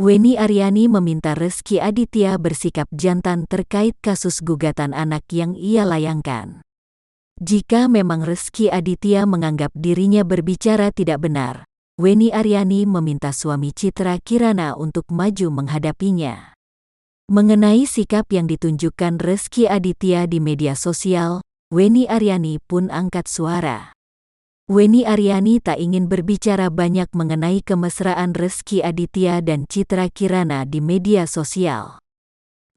Weni Aryani meminta Rezky Aditya bersikap jantan terkait kasus gugatan anak yang ia layangkan. Jika memang Rezky Aditya menganggap dirinya berbicara tidak benar, Weni Aryani meminta suami Citra Kirana untuk maju menghadapinya. Mengenai sikap yang ditunjukkan Rezky Aditya di media sosial, Weni Aryani pun angkat suara. Weni Aryani tak ingin berbicara banyak mengenai kemesraan Rezky Aditya dan Citra Kirana di media sosial.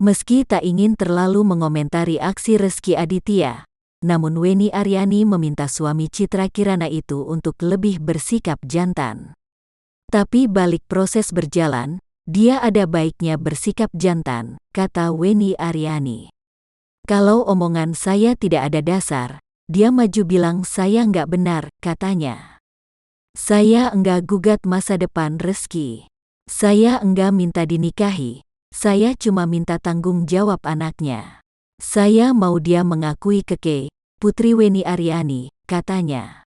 Meski tak ingin terlalu mengomentari aksi Rezky Aditya, namun Weni Aryani meminta suami Citra Kirana itu untuk lebih bersikap jantan. Tapi balik proses berjalan, dia ada baiknya bersikap jantan, kata Weni Aryani. Kalau omongan saya tidak ada dasar, dia maju bilang saya nggak benar, katanya. Saya enggak gugat masa depan Rezky. Saya enggak minta dinikahi. Saya cuma minta tanggung jawab anaknya. Saya mau dia mengakui Keke, Putri Weni Aryani, katanya.